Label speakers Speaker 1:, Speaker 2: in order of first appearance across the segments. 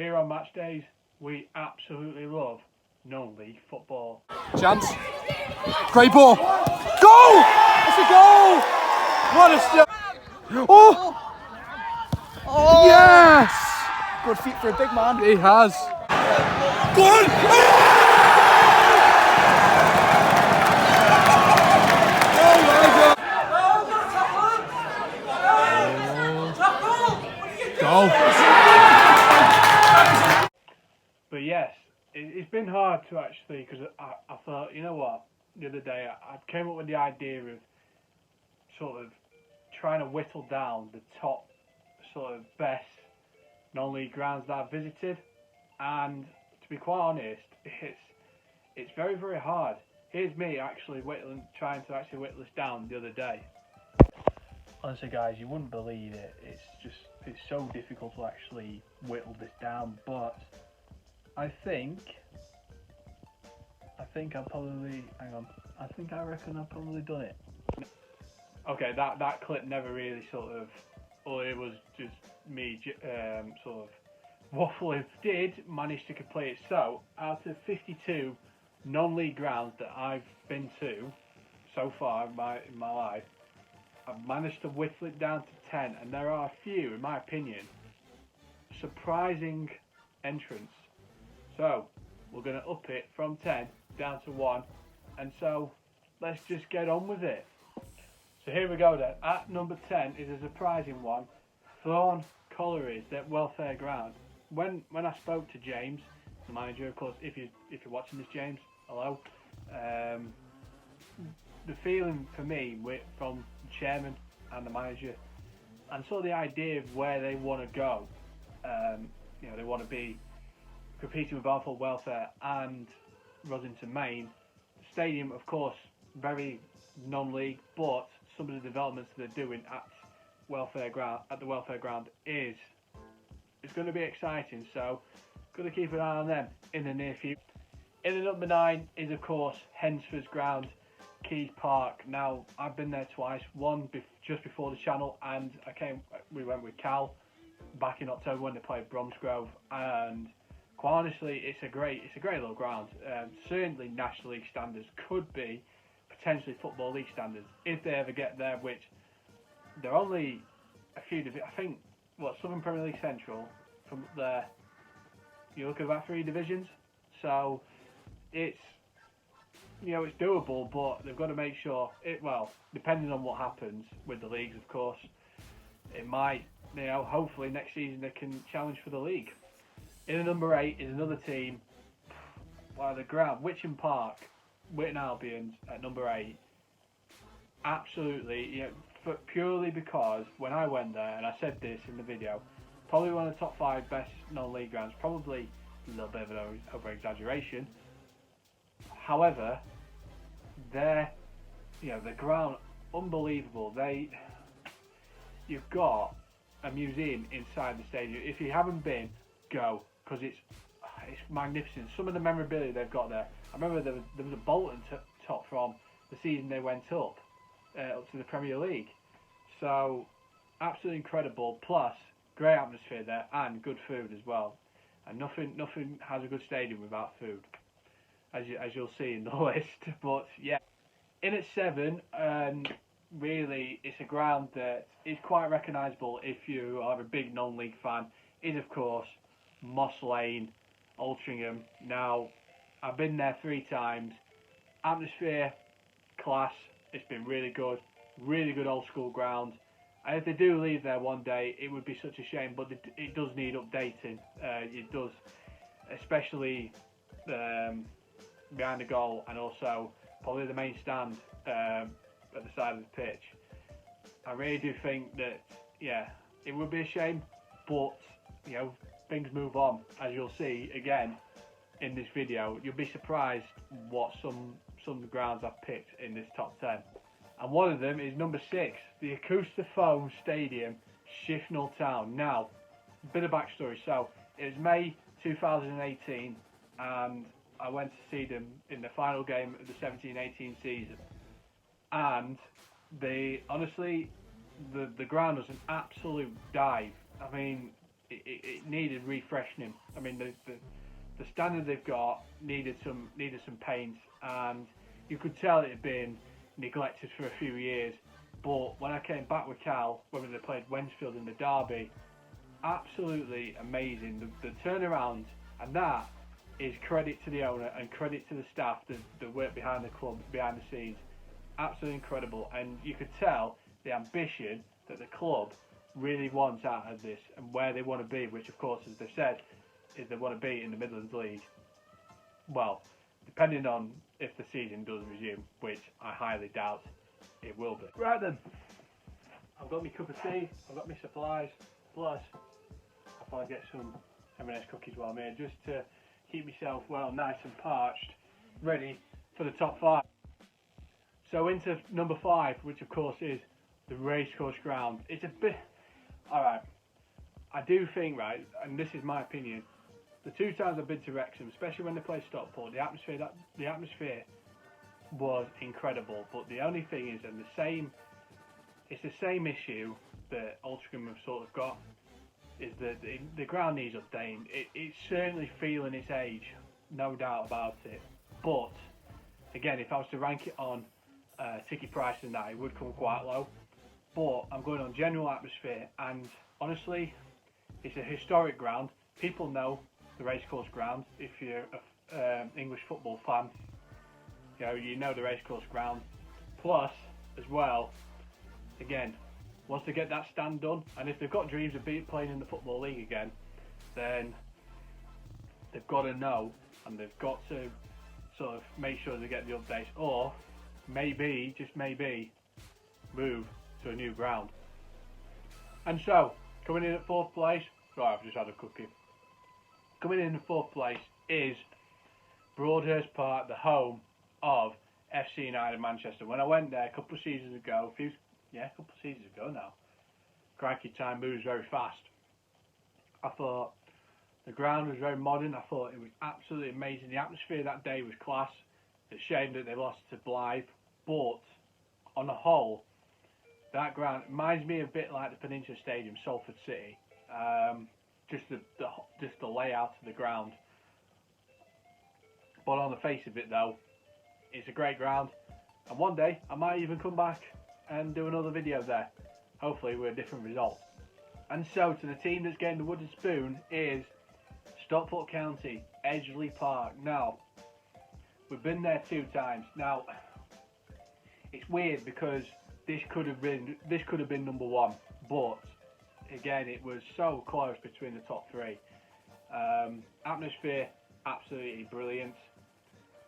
Speaker 1: Here on match days, we absolutely love non-league football.
Speaker 2: Chance. Great ball. Goal! It's a goal! What a start! Oh! Oh! Yes!
Speaker 3: Good feet for a big man.
Speaker 2: He has. Go on! Goal.
Speaker 1: But yes, it's been hard to actually, because I thought, you know what, the other day I came up with the idea of sort of trying to whittle down the top sort of best non-league grounds that I've visited, and to be quite honest, it's very, very hard. Here's me actually trying to whittle this down the other day. Honestly guys, you wouldn't believe it. It's so difficult to actually whittle this down, but I reckon I've probably done it. Okay, that clip never really it was just me sort of waffling. Did manage to complete it. So, out of 52 non-league grounds that I've been to so far in my life, I've managed to whittle it down to 10, and there are a few, in my opinion, surprising entrants. So, we're going to up it from 10 down to 1, and so let's just get on with it. So here we go then. At number 10 is a surprising one, Thorn Collieries, their welfare ground. When I spoke to James, the manager, of course, if you're watching this, James, hello. The feeling for me from the chairman and the manager, and sort of the idea of where they want to go. They want to be competing with Barnfold Welfare and Rosington Main. The stadium, of course, very non-league, but some of the developments they're doing at the welfare ground is going to be exciting. So, got to keep an eye on them in the near future. In the number 9 is, of course, Hensford's ground, Keys Park. Now, I've been there twice. One just before the channel, and we went with Cal back in October when they played Bromsgrove, and quite honestly, it's a great little ground. Certainly National League standards, could be potentially Football League standards if they ever get there, which they're only a few. I think Southern Premier League Central from there. You look at about 3 divisions, so it's doable, but they've got to make sure depending on what happens with the leagues, of course, it might, hopefully next season they can challenge for the league. In the number 8 is another team. The ground, Witching Park, Witton Albions at number 8. Absolutely, purely because when I went there, and I said this in the video, probably one of the top 5 best non-league grounds, probably a little bit of an over-exaggeration. However, the ground, unbelievable. You've got a museum inside the stadium. If you haven't been, go, because it's magnificent. Some of the memorabilia they've got there. I remember there was a Bolton top from the season they went up to the Premier League. So, absolutely incredible. Plus, great atmosphere there and good food as well. And nothing has a good stadium without food, as you'll see in the list. But yeah, in at 7, really, it's a ground that is quite recognisable if you are a big non-league fan. Is of course Moss Lane, Altrincham. Now, I've been there 3 times. Atmosphere, class. It's been really good old school ground. And if they do leave there one day, it would be such a shame. But it does need updating. It does, especially behind the goal, and also probably the main stand at the side of the pitch. I really do think that it would be a shame, but things move on, as you'll see again in this video. You'll be surprised what some of the grounds I've picked in this top 10. And one of them is number 6, the Acoustifoam Stadium, Shifnal Town. Now, a bit of backstory. So, it was May 2018, and I went to see them in the final game of the 17-18 season. And the ground was an absolute dive. I mean, it needed refreshing. I mean, the standard they've got needed some paint, and you could tell it had been neglected for a few years. But when I came back with Cal, when they played Wednesfield in the derby, absolutely amazing. The turnaround, and that is credit to the owner and credit to the staff, the work behind the club, behind the scenes. Absolutely incredible, and you could tell the ambition that the club really wants out of this and where they want to be, which of course, as they've said, is they want to be in the Midlands League. Well, depending on if the season does resume, which I highly doubt it will be. Right then, I've got my cup of tea, I've got my supplies, plus I'll probably get some M&S cookies while I'm here, just to keep myself well nice and parched, ready for the top 5. So into number 5, which of course is the Racecourse Ground. It's a bit... Alright, I do think, right, and this is my opinion, the 2 times I've been to Wrexham, especially when they play Stockport, the atmosphere was incredible. But the only thing is, it's the same issue that Altrincham have sort of got, is that the ground needs updating. It's certainly feeling its age, no doubt about it. But again, if I was to rank it on ticket price and that, it would come quite low. But I'm going on general atmosphere, and honestly, it's a historic ground. People know the Racecourse Ground. If you're an English football fan, you know the Racecourse Ground. Plus, as well, again, once they get that stand done, and if they've got dreams of playing in the Football League again, then they've got to know, and they've got to sort of make sure they get the updates, or maybe, just maybe, move to a new ground. And so, coming in at 4th place, sorry, I've just had a cookie. Coming in at 4th place is Broadhurst Park, the home of FC United Manchester. When I went there a couple of seasons ago, a couple of seasons ago now, crikey, time moves very fast. I thought the ground was very modern. I thought it was absolutely amazing. The atmosphere that day was class. It's a shame that they lost to Blythe, but on the whole, that ground reminds me a bit like the Peninsula Stadium, Salford City. Just the layout of the ground. But on the face of it, though, it's a great ground. And one day, I might even come back and do another video there. Hopefully with a different result. And so, to the team that's getting the wooden spoon is Stockport County, Edgeley Park. Now, we've been there 2 times. Now, it's weird because this could have been number 1, but again, it was so close between the top 3. Atmosphere, absolutely brilliant.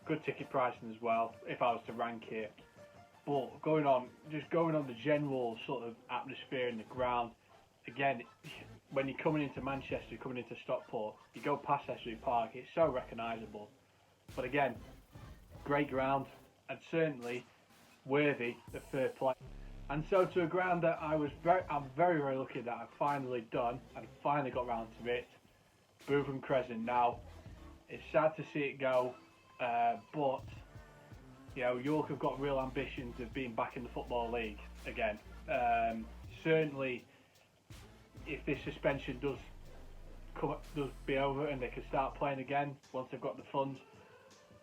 Speaker 1: Good ticket pricing as well, if I was to rank it. But going on the general sort of atmosphere in the ground, again, when you're coming into Manchester, coming into Stockport, you go past Edgeley Park, it's so recognisable. But again, great ground, and certainly worthy of 3rd place. And so to a ground that I'm very, very lucky that I've finally done, and finally got round to it, Bootham Crescent. Now, it's sad to see it go, but York have got real ambitions of being back in the Football League again. Certainly, if this suspension does be over and they can start playing again once they've got the funds,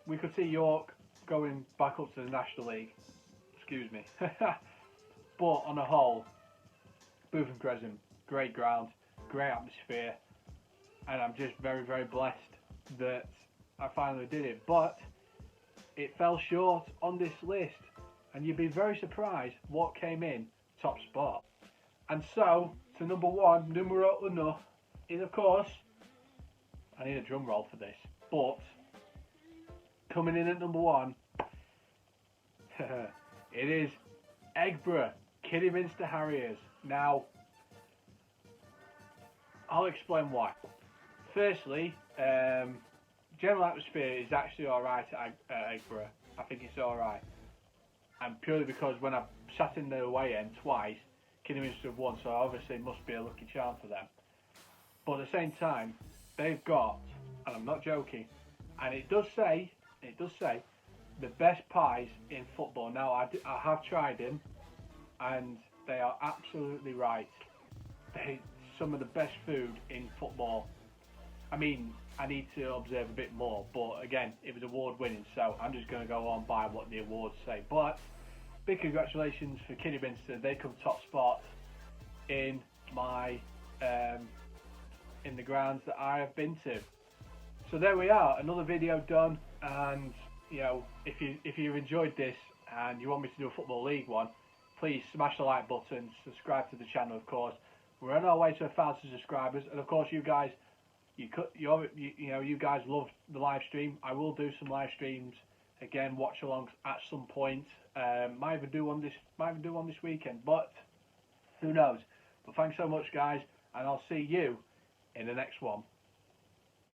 Speaker 1: we could see York going back up to the National League. Excuse me. But on the whole, Bootham Crescent, great ground, great atmosphere, and I'm just very, very blessed that I finally did it. But it fell short on this list, and you'd be very surprised what came in top spot. And so, to number 1, numero uno, is of course, I need a drum roll for this, but coming in at number 1, it is Eggborough Kidderminster Harriers. Now, I'll explain why. Firstly, general atmosphere is actually alright at Eggborough. I think it's alright. And purely because when I sat in the away end twice, Kidderminster have won, so obviously it must be a lucky charm for them. But at the same time, they've got, and I'm not joking, and it does say, the best pies in football. Now, I have tried them, and they are absolutely right. They're some of the best food in football. I mean, I need to observe a bit more, but again, it was award winning, so I'm just going to go on by what the awards say. But big congratulations for Kidderminster. They come top spot in my in the grounds that I have been to. So there we are, another video done. And you know, if you've enjoyed this and you want me to do a Football League one, please smash the like button, subscribe to the channel. Of course, we're on our way to 1,000 subscribers, and of course, you guys, you guys love the live stream. I will do some live streams again, watch alongs at some point. Might even do one this weekend, but who knows? But thanks so much, guys, and I'll see you in the next one.